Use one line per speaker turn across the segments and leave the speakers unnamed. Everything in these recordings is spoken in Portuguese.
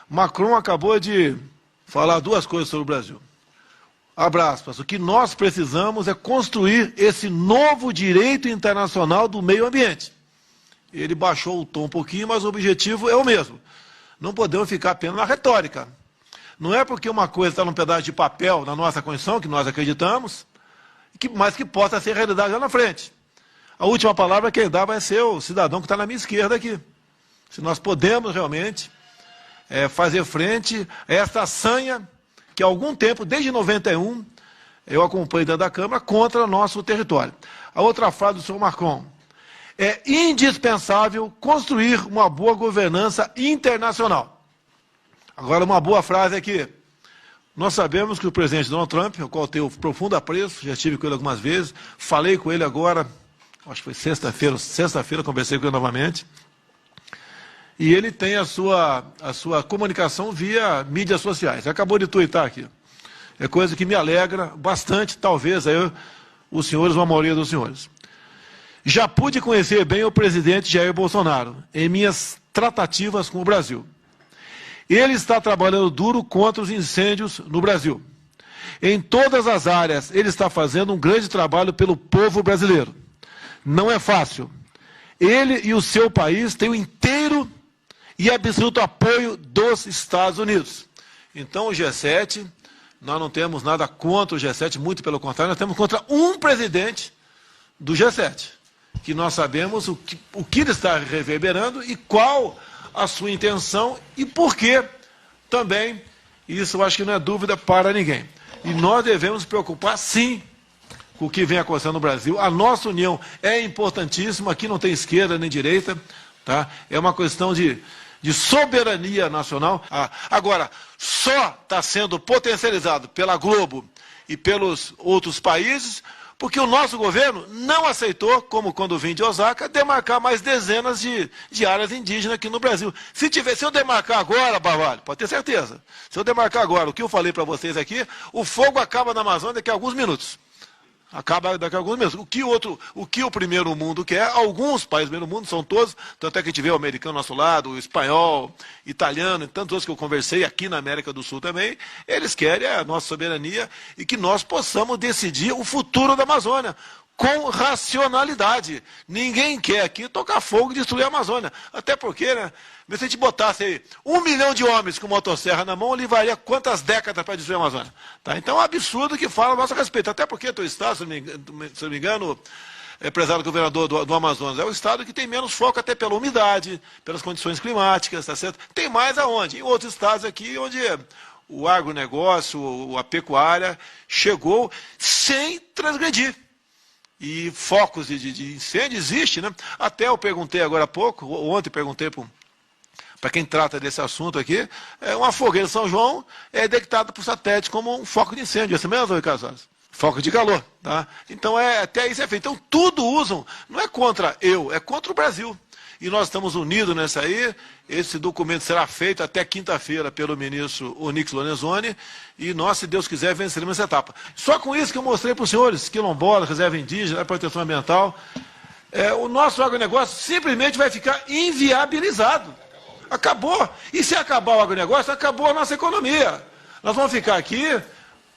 Macron acabou de falar duas coisas sobre o Brasil. Abre aspas, o que nós precisamos é construir esse novo direito internacional do meio ambiente. Ele baixou o tom um pouquinho, mas o objetivo é o mesmo. Não podemos ficar apenas na retórica. Não é porque uma coisa está num pedaço de papel na nossa Constituição, que nós acreditamos, mas que possa ser realidade lá na frente. A última palavra quem dá vai ser o cidadão que está na minha esquerda aqui. Se nós podemos realmente fazer frente a essa sanha que há algum tempo, desde 91, eu acompanho dentro da Câmara, contra o nosso território. A outra frase do senhor Macron: é indispensável construir uma boa governança internacional. Agora, uma boa frase aqui. Nós sabemos que o presidente Donald Trump, ao qual eu tenho profundo apreço, já estive com ele algumas vezes, falei com ele agora, acho que foi sexta-feira, conversei com ele novamente, e ele tem a sua comunicação via mídias sociais. Acabou de tuitar aqui. É coisa que me alegra bastante, talvez, aí, os senhores ou a maioria dos senhores. Já pude conhecer bem o presidente Jair Bolsonaro em minhas tratativas com o Brasil. Ele está trabalhando duro contra os incêndios no Brasil. Em todas as áreas, ele está fazendo um grande trabalho pelo povo brasileiro. Não é fácil. Ele e o seu país têm o inteiro e absoluto apoio dos Estados Unidos. Então, o G7, nós não temos nada contra o G7, muito pelo contrário, nós temos contra um presidente do G7, que nós sabemos o que ele está reverberando e qual a sua intenção e por quê também. Isso eu acho que não é dúvida para ninguém. E nós devemos nos preocupar, sim, com o que vem acontecendo no Brasil. A nossa união é importantíssima, aqui não tem esquerda nem direita, tá? É uma questão de soberania nacional. Agora, só está sendo potencializado pela Globo e pelos outros países porque o nosso governo não aceitou, como quando vim de Osaka, demarcar mais dezenas de áreas indígenas aqui no Brasil. Se eu demarcar agora, Barbalho, pode ter certeza, se eu demarcar agora o que eu falei para vocês aqui, o fogo acaba na Amazônia daqui a alguns minutos. Acaba daqui a alguns meses. O que o primeiro mundo quer, alguns países do primeiro mundo, são todos, tanto é que a gente vê o americano ao nosso lado, o espanhol, italiano, e tantos outros que eu conversei aqui na América do Sul também, eles querem a nossa soberania e que nós possamos decidir o futuro da Amazônia com racionalidade. Ninguém quer aqui tocar fogo e destruir a Amazônia. Até porque, né? Se a gente botasse aí 1 milhão de homens com motosserra na mão, levaria quantas décadas para destruir a Amazônia? Tá? Então é um absurdo que fala a nosso respeito. Até porque o estado, se não me engano, prezado governador do Amazonas, é o estado que tem menos foco até pela umidade, pelas condições climáticas, tá certo? Tem mais aonde? Em outros estados aqui, onde o agronegócio, a pecuária chegou sem transgredir. E focos de incêndio existe, né? Até eu perguntei agora há pouco, ontem perguntei para quem trata desse assunto aqui, uma fogueira de São João é detectada por satélite como um foco de incêndio, esse mesmo, Rui Casas? Foco de calor, tá? Então, até isso é feito. Então, tudo usam, não é contra é contra o Brasil. E nós estamos unidos nessa aí. Esse documento será feito até quinta-feira pelo ministro Onyx Lorenzoni, e nós, se Deus quiser, venceremos essa etapa. Só com isso que eu mostrei para os senhores, quilombolas, reserva indígena, proteção ambiental, o nosso agronegócio simplesmente vai ficar inviabilizado. Acabou. E se acabar o agronegócio, acabou a nossa economia. Nós vamos ficar aqui,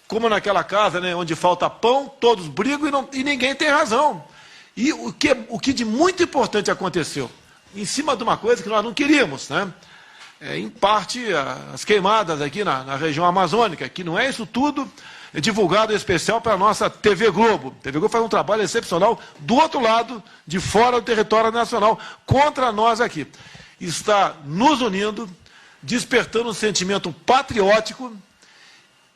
como naquela casa, né, onde falta pão, todos brigam e ninguém tem razão. E o que de muito importante aconteceu, em cima de uma coisa que nós não queríamos, né? Em parte, as queimadas aqui na região amazônica, que não é isso tudo divulgado em especial para a nossa TV Globo. A TV Globo faz um trabalho excepcional do outro lado, de fora do território nacional, contra nós aqui. Está nos unindo, despertando um sentimento patriótico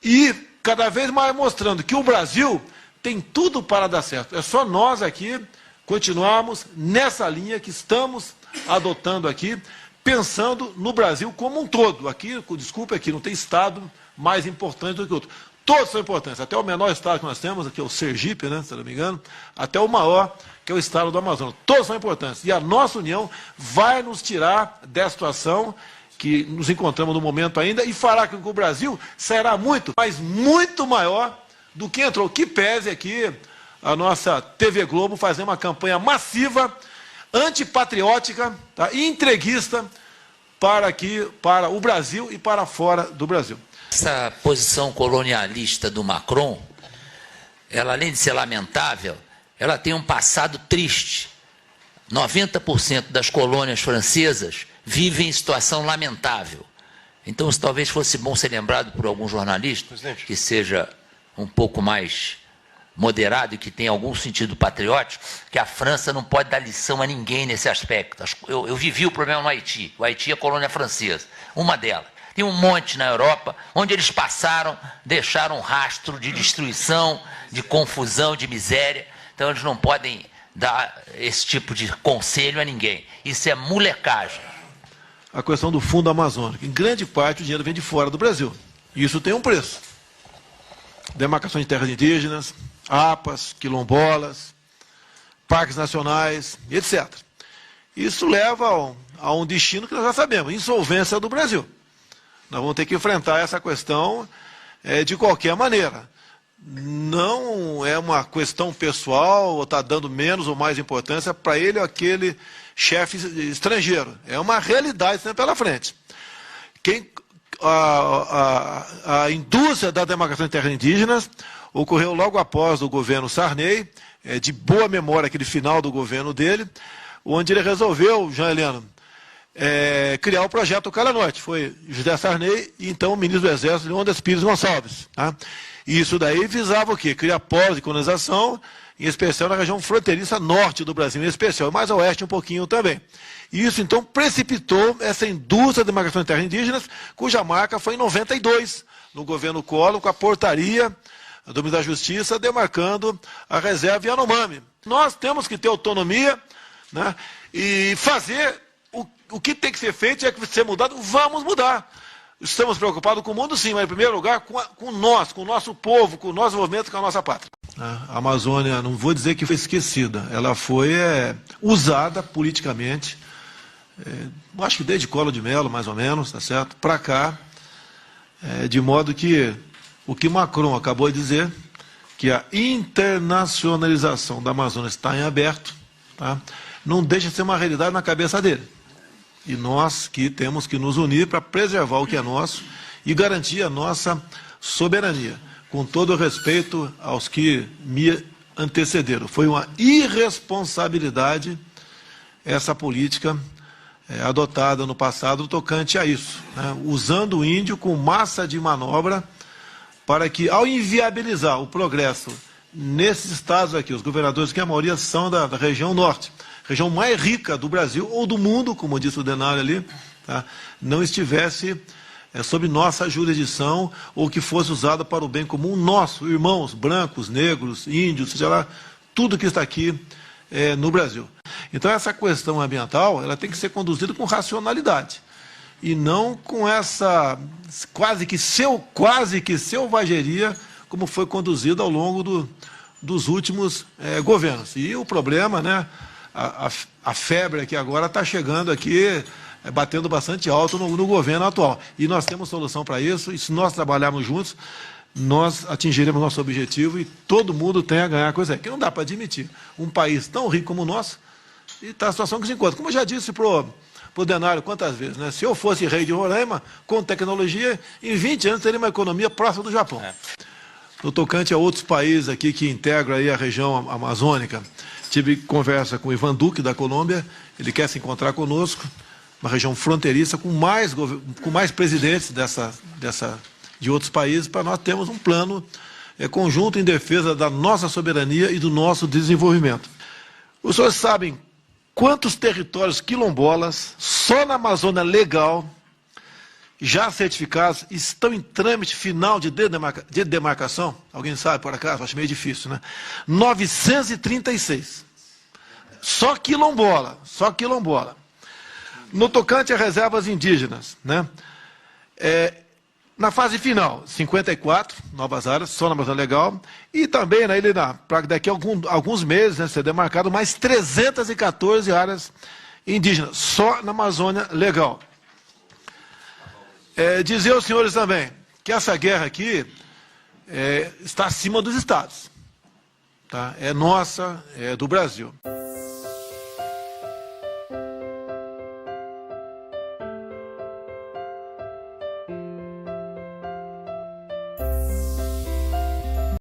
e cada vez mais mostrando que o Brasil tem tudo para dar certo. É só nós aqui continuarmos nessa linha que estamos adotando aqui, pensando no Brasil como um todo. Aqui, desculpa, aqui não tem estado mais importante do que outro. Todos são importantes, até o menor estado que nós temos, aqui é o Sergipe, né, se não me engano, até o maior, que é o estado do Amazonas. Todos são importantes. E a nossa união vai nos tirar dessa situação que nos encontramos no momento ainda e fará com que o Brasil sairá muito, mas muito maior do que entrou. Que pese aqui a nossa TV Globo fazer uma campanha massiva, antipatriótica, tá, e entreguista, para o Brasil e para fora do Brasil.
Essa posição colonialista do Macron, ela, além de ser lamentável, ela tem um passado triste. 90% das colônias francesas vivem em situação lamentável. Então, isso talvez fosse bom ser lembrado por algum jornalista que seja um pouco mais moderado e que tenha algum sentido patriótico, que a França não pode dar lição a ninguém nesse aspecto. Eu vivi o problema no Haiti. O Haiti é a colônia francesa, uma delas. Tem um monte na Europa onde eles passaram, deixaram um rastro de destruição, de confusão, de miséria. Então, eles não podem dar esse tipo de conselho a ninguém. Isso é molecagem.
A questão do Fundo Amazônico. Em grande parte, o dinheiro vem de fora do Brasil. E isso tem um preço. Demarcação de terras indígenas, APAs, quilombolas, parques nacionais, etc. Isso leva a um destino que nós já sabemos, insolvência do Brasil. Nós vamos ter que enfrentar essa questão de qualquer maneira. Não é uma questão pessoal, ou está dando menos ou mais importância para ele ou aquele chefe estrangeiro. É uma realidade que tem pela frente. A indústria da demarcação de terras indígenas ocorreu logo após o governo Sarney, de boa memória aquele final do governo dele, onde ele resolveu, Jean Heleno, criar o projeto Calha Norte. Foi José Sarney e então o ministro do Exército, Leônidas Pires Gonçalves. Tá? E isso daí visava o quê? Criar polos de colonização, em especial na região fronteiriça norte do Brasil, em especial, mais a oeste um pouquinho também. E isso, então, precipitou essa indústria de demarcação de terras indígenas, cuja marca foi em 92, no governo Collor, com a portaria do Ministério da Justiça, demarcando a reserva Yanomami. Nós temos que ter autonomia, né, e fazer o que tem que ser feito, é que ser mudado, vamos mudar. Estamos preocupados com o mundo, sim, mas em primeiro lugar com nós, com o nosso povo, com o nosso movimento, com a nossa pátria. A Amazônia, não vou dizer que foi esquecida, ela foi usada politicamente, acho que desde Collor de Mello, mais ou menos, tá certo, para cá, de modo que o que Macron acabou de dizer, que a internacionalização da Amazônia está em aberto, tá, não deixa de ser uma realidade na cabeça dele. E nós que temos que nos unir para preservar o que é nosso e garantir a nossa soberania, com todo o respeito aos que me antecederam. Foi uma irresponsabilidade essa política adotada no passado tocante a isso, né, usando o índio com massa de manobra para que, ao inviabilizar o progresso nesses estados aqui, os governadores, que a maioria são da região norte, região mais rica do Brasil ou do mundo, como disse o Denário ali, tá, não estivesse sob nossa jurisdição ou que fosse usada para o bem comum nosso, irmãos, brancos, negros, índios, seja lá, tudo que está aqui no Brasil. Então essa questão ambiental, ela tem que ser conduzida com racionalidade e não com essa quase que selvageria como foi conduzida ao longo dos últimos governos. E o problema, né, a febre aqui agora está chegando aqui, batendo bastante alto no governo atual. E nós temos solução para isso, e se nós trabalharmos juntos, nós atingiremos nosso objetivo e todo mundo tem a ganhar com isso aí. Que não dá para admitir um país tão rico como o nosso e está a situação que se encontra. Como eu já disse para o Denário quantas vezes, né? Se eu fosse rei de Roraima, com tecnologia, em 20 anos teria uma economia próxima do Japão. No tocante a outros países aqui que integram aí a região amazônica, tive conversa com o Ivan Duque, da Colômbia, ele quer se encontrar conosco, uma região fronteiriça, com mais presidentes de outros países, para nós termos um plano conjunto em defesa da nossa soberania e do nosso desenvolvimento. Os senhores sabem quantos territórios quilombolas, só na Amazônia Legal, já certificados, estão em trâmite final de demarcação? Alguém sabe, por acaso? Acho meio difícil, né? 936. Só quilombola, só quilombola. No tocante a reservas indígenas, né? Na fase final, 54 novas áreas, só na Amazônia Legal, e também para daqui a alguns meses, né, ser demarcado mais 314 áreas indígenas, só na Amazônia Legal. Dizer aos senhores também que essa guerra aqui está acima dos estados. Tá? É nossa, é do Brasil.